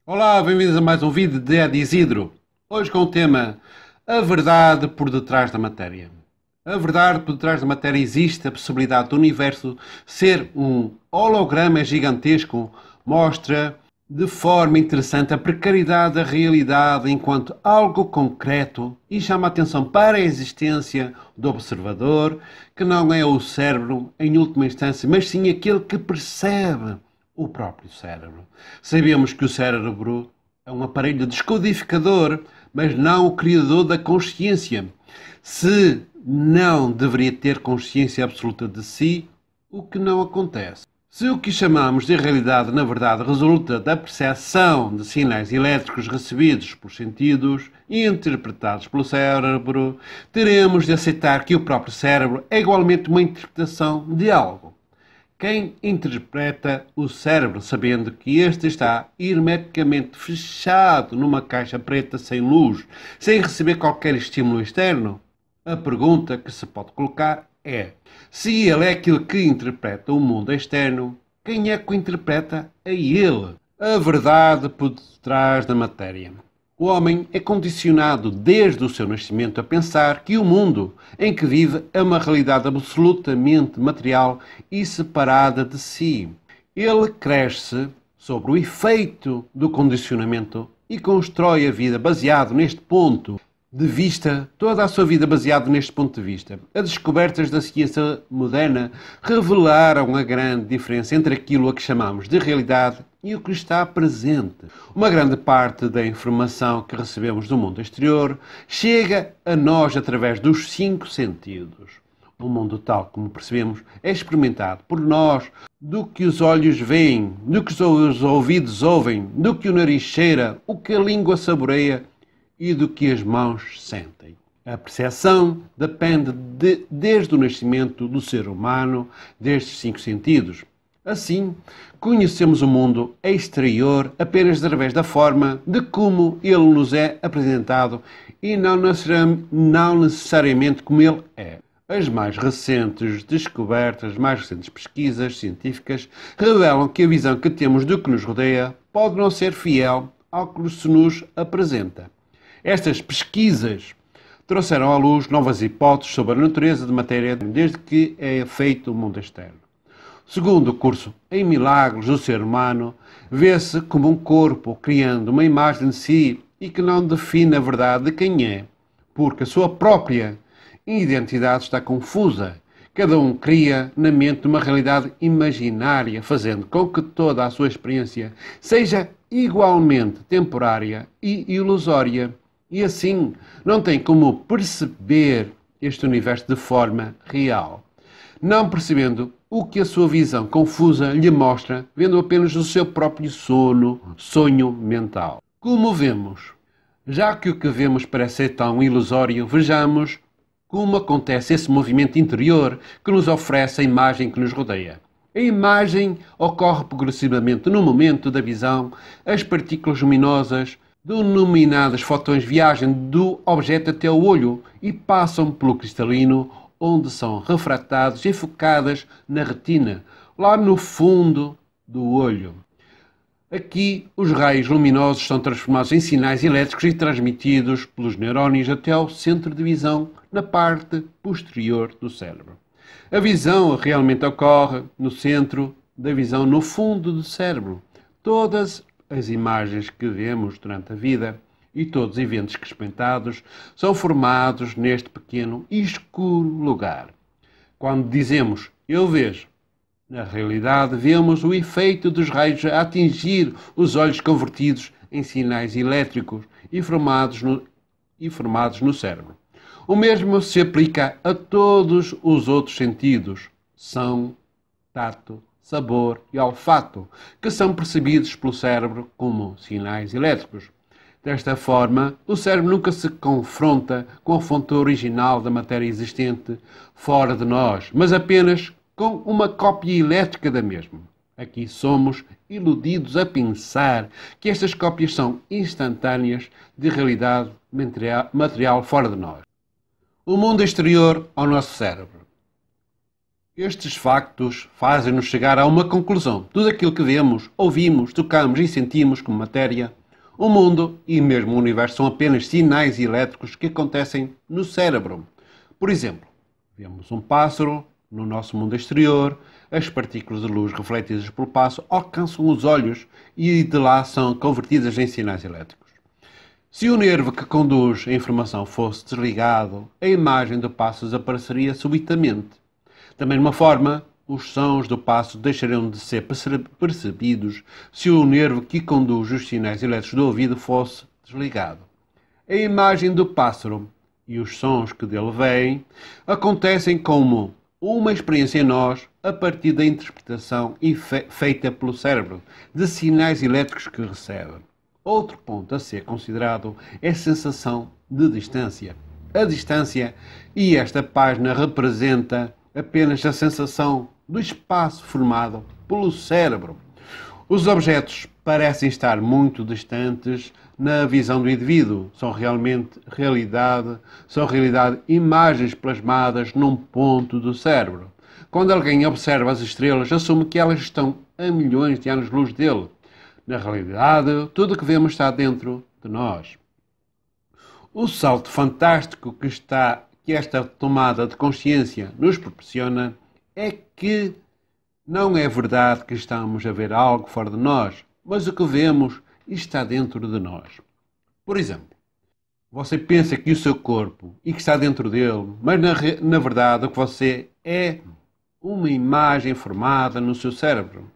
Olá, bem-vindos a mais um vídeo de Ed Isidro. Hoje com o tema A verdade por detrás da matéria. A verdade por detrás da matéria existe a possibilidade do universo ser um holograma gigantesco, mostra de forma interessante a precariedade da realidade enquanto algo concreto e chama a atenção para a existência do observador, que não é o cérebro em última instância, mas sim aquele que percebe o próprio cérebro. Sabemos que o cérebro é um aparelho descodificador, mas não o criador da consciência. Se não deveria ter consciência absoluta de si, o que não acontece. Se o que chamamos de realidade, na verdade, resulta da percepção de sinais elétricos recebidos pelos sentidos e interpretados pelo cérebro, teremos de aceitar que o próprio cérebro é igualmente uma interpretação de algo. Quem interpreta o cérebro sabendo que este está hermeticamente fechado numa caixa preta sem luz, sem receber qualquer estímulo externo? A pergunta que se pode colocar é: se ele é aquele que interpreta o mundo externo, quem é que o interpreta a ele? A verdade por detrás da matéria. O homem é condicionado desde o seu nascimento a pensar que o mundo em que vive é uma realidade absolutamente material e separada de si. Ele cresce sobre o efeito do condicionamento e constrói a vida baseado neste ponto de vista, toda a sua vida baseada neste ponto de vista. As descobertas da ciência moderna revelaram a grande diferença entre aquilo a que chamamos de realidade e o que está presente. Uma grande parte da informação que recebemos do mundo exterior chega a nós através dos 5 sentidos. O mundo tal como percebemos é experimentado por nós do que os olhos veem, do que os ouvidos ouvem, do que o nariz cheira, o que a língua saboreia e do que as mãos sentem. A percepção depende desde o nascimento do ser humano destes 5 sentidos. Assim, conhecemos o mundo exterior apenas através da forma de como ele nos é apresentado e não necessariamente como ele é. As mais recentes descobertas, mais recentes pesquisas científicas revelam que a visão que temos do que nos rodeia pode não ser fiel ao que se nos apresenta. Estas pesquisas trouxeram à luz novas hipóteses sobre a natureza de matéria desde que é feito o mundo externo. Segundo o curso em Milagres do Ser Humano, vê-se como um corpo criando uma imagem de si e que não define a verdade de quem é, porque a sua própria identidade está confusa. Cada um cria na mente uma realidade imaginária, fazendo com que toda a sua experiência seja igualmente temporária e ilusória. E assim não tem como perceber este universo de forma real. Não percebendo o que a sua visão confusa lhe mostra, vendo apenas o seu próprio sonho mental. Como vemos? Já que o que vemos parece ser tão ilusório, vejamos como acontece esse movimento interior que nos oferece a imagem que nos rodeia. A imagem ocorre progressivamente no momento da visão. As partículas luminosas denominadas fotões viajam do objeto até o olho e passam pelo cristalino, onde são refratadas e focadas na retina, lá no fundo do olho. Aqui, os raios luminosos são transformados em sinais elétricos e transmitidos pelos neurónios até ao centro de visão, na parte posterior do cérebro. A visão realmente ocorre no centro da visão, no fundo do cérebro. Todas as imagens que vemos durante a vida e todos os eventos experimentados são formados neste pequeno e escuro lugar. Quando dizemos eu vejo, na realidade vemos o efeito dos raios a atingir os olhos convertidos em sinais elétricos e formados no cérebro. O mesmo se aplica a todos os outros sentidos: som, tato, sabor e olfato, que são percebidos pelo cérebro como sinais elétricos. Desta forma, o cérebro nunca se confronta com a fonte original da matéria existente fora de nós, mas apenas com uma cópia elétrica da mesma. Aqui somos iludidos a pensar que estas cópias são instantâneas de realidade material fora de nós. O mundo exterior ao nosso cérebro. Estes factos fazem-nos chegar a uma conclusão. Tudo aquilo que vemos, ouvimos, tocamos e sentimos como matéria, o mundo e mesmo o universo são apenas sinais elétricos que acontecem no cérebro. Por exemplo, vemos um pássaro no nosso mundo exterior, as partículas de luz refletidas pelo pássaro alcançam os olhos e de lá são convertidas em sinais elétricos. Se o nervo que conduz a informação fosse desligado, a imagem do pássaro desapareceria subitamente. Da mesma forma, os sons do pássaro deixariam de ser percebidos se o nervo que conduz os sinais elétricos do ouvido fosse desligado. A imagem do pássaro e os sons que dele vêm acontecem como uma experiência em nós a partir da interpretação feita pelo cérebro de sinais elétricos que recebe. Outro ponto a ser considerado é a sensação de distância. A distância, e esta página representa apenas a sensação do espaço formado pelo cérebro. Os objetos parecem estar muito distantes na visão do indivíduo. São realidade imagens plasmadas num ponto do cérebro. Quando alguém observa as estrelas, assume que elas estão a milhões de anos-luz dele. Na realidade, tudo o que vemos está dentro de nós. O salto fantástico que esta tomada de consciência nos proporciona é que não é verdade que estamos a ver algo fora de nós, mas o que vemos está dentro de nós. Por exemplo, você pensa que o seu corpo e que está dentro dele, mas na verdade o que você é uma imagem formada no seu cérebro.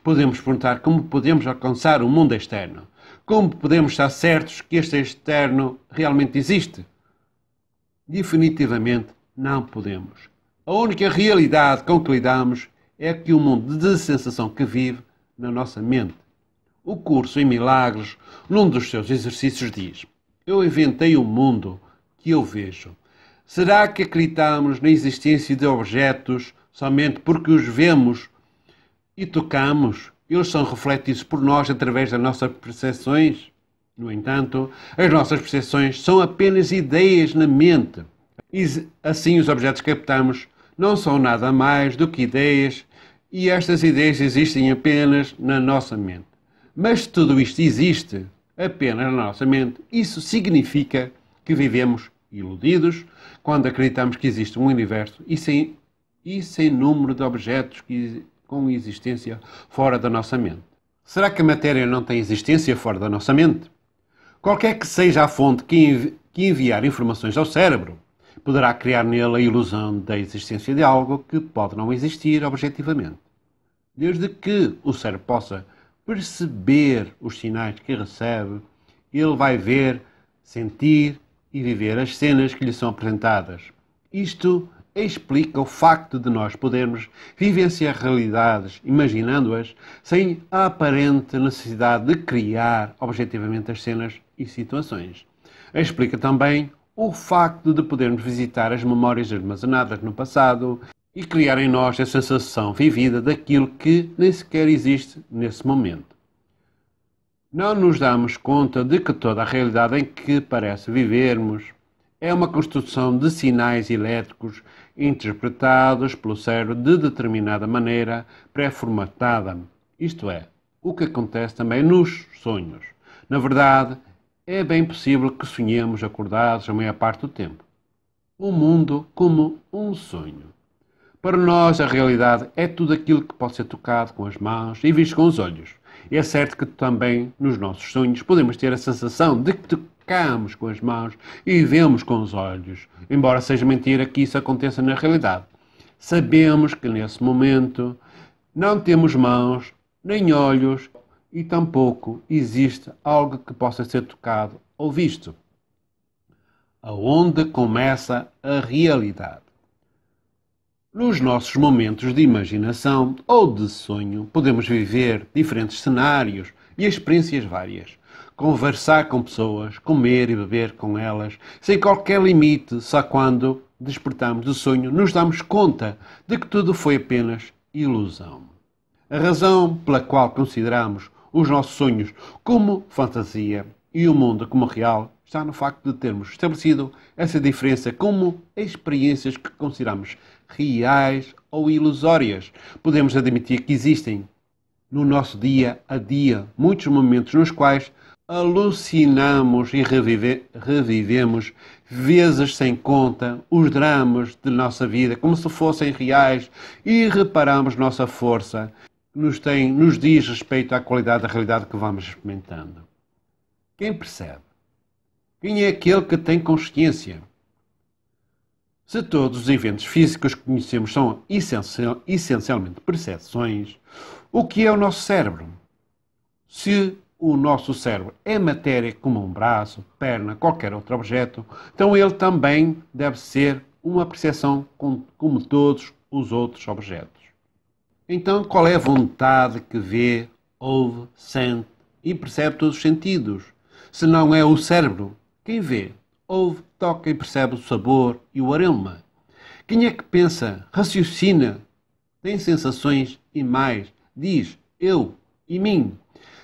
Podemos perguntar como podemos alcançar o mundo externo. Como podemos estar certos que este externo realmente existe? Definitivamente não podemos. A única realidade com que lidamos é que o mundo de sensação que vive na nossa mente. O curso em Milagres, num dos seus exercícios, diz: eu inventei um mundo que eu vejo. Será que acreditamos na existência de objetos somente porque os vemos e tocamos? Eles são refletidos por nós através das nossas percepções? No entanto, as nossas percepções são apenas ideias na mente. E assim os objetos que captamos não são nada mais do que ideias, e estas ideias existem apenas na nossa mente. Mas se tudo isto existe apenas na nossa mente, isso significa que vivemos iludidos quando acreditamos que existe um universo e sem número de objetos com existência fora da nossa mente. Será que a matéria não tem existência fora da nossa mente? Qualquer que seja a fonte que enviar informações ao cérebro, poderá criar nele a ilusão da existência de algo que pode não existir objetivamente. Desde que o cérebro possa perceber os sinais que recebe, ele vai ver, sentir e viver as cenas que lhe são apresentadas. Isto explica o facto de nós podermos vivenciar realidades, imaginando-as, sem a aparente necessidade de criar objetivamente as cenas e situações. Explica também o facto de podermos visitar as memórias armazenadas no passado e criar em nós a sensação vivida daquilo que nem sequer existe nesse momento. Não nos damos conta de que toda a realidade em que parece vivermos é uma construção de sinais elétricos interpretados pelo cérebro de determinada maneira pré-formatada. Isto é, o que acontece também nos sonhos. Na verdade, é bem possível que sonhemos acordados a maior parte do tempo. O mundo como um sonho. Para nós, a realidade é tudo aquilo que pode ser tocado com as mãos e visto com os olhos. É certo que também, nos nossos sonhos, podemos ter a sensação de que tocamos com as mãos e vemos com os olhos, embora seja mentira que isso aconteça na realidade. Sabemos que, nesse momento, não temos mãos, nem olhos, e tampouco existe algo que possa ser tocado ou visto. Aonde começa a realidade? Nos nossos momentos de imaginação ou de sonho, podemos viver diferentes cenários e experiências várias. Conversar com pessoas, comer e beber com elas, sem qualquer limite, só quando despertamos do sonho nos damos conta de que tudo foi apenas ilusão. A razão pela qual consideramos os nossos sonhos como fantasia e o mundo como real está no facto de termos estabelecido essa diferença como experiências que consideramos reais ou ilusórias. Podemos admitir que existem no nosso dia a dia muitos momentos nos quais alucinamos e revivemos vezes sem conta os dramas de nossa vida como se fossem reais e reparamos nossa força que nos diz respeito à qualidade da realidade que vamos experimentando. Quem percebe? Quem é aquele que tem consciência? Se todos os eventos físicos que conhecemos são essencialmente percepções, o que é o nosso cérebro? Se o nosso cérebro é matéria como um braço, perna, qualquer outro objeto, então ele também deve ser uma percepção como todos os outros objetos. Então, qual é a vontade que vê, ouve, sente e percebe todos os sentidos? Se não é o cérebro, quem vê, ouve, toca e percebe o sabor e o aroma? Quem é que pensa, raciocina, tem sensações e mais, diz eu e mim?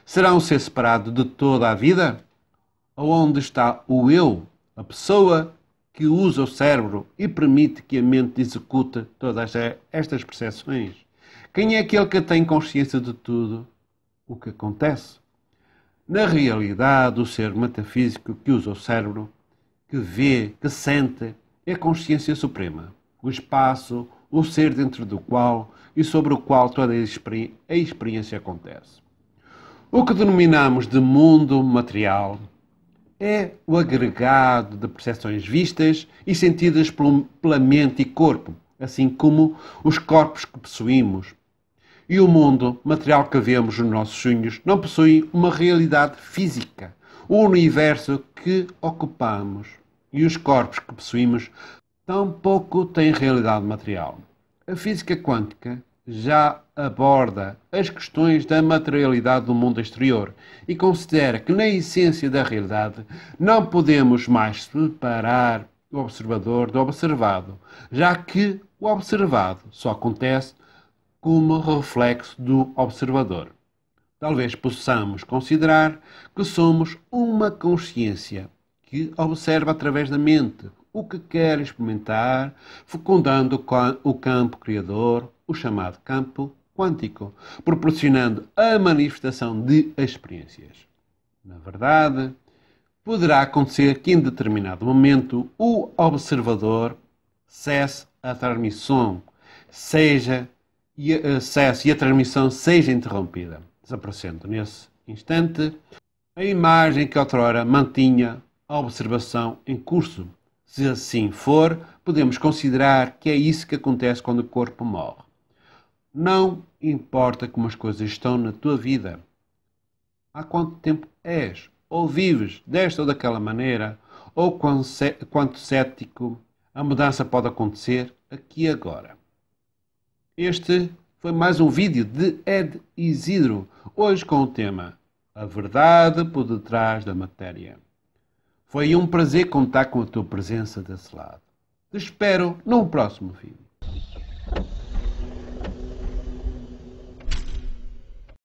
Será um ser separado de toda a vida? Onde está o eu, a pessoa que usa o cérebro e permite que a mente execute todas estas percepções? Quem é aquele que tem consciência de tudo o que acontece? Na realidade, o ser metafísico que usa o cérebro, que vê, que sente, é a consciência suprema, o espaço, o ser dentro do qual e sobre o qual toda a experiência acontece. O que denominamos de mundo material é o agregado de percepções vistas e sentidas pela mente e corpo, assim como os corpos que possuímos. E o mundo material que vemos nos nossos sonhos não possui uma realidade física. O universo que ocupamos e os corpos que possuímos tampouco têm realidade material. A física quântica já aborda as questões da materialidade do mundo exterior e considera que, na essência da realidade, não podemos mais separar o observador do observado, já que o observado só acontece como reflexo do observador. Talvez possamos considerar que somos uma consciência que observa através da mente o que quer experimentar, fecundando o campo criador, o chamado campo quântico, proporcionando a manifestação de experiências. Na verdade, poderá acontecer que em determinado momento o observador cesse a transmissão, e a transmissão seja interrompida, desaparecendo nesse instante a imagem que outrora mantinha a observação em curso. Se assim for, podemos considerar que é isso que acontece quando o corpo morre. Não importa como as coisas estão na tua vida, há quanto tempo és, ou vives desta ou daquela maneira, ou quanto cético, a mudança pode acontecer aqui e agora. Este foi mais um vídeo de Ed Isidro, hoje com o tema A Verdade por Detrás da Matéria. Foi um prazer contar com a tua presença desse lado. Te espero num próximo vídeo.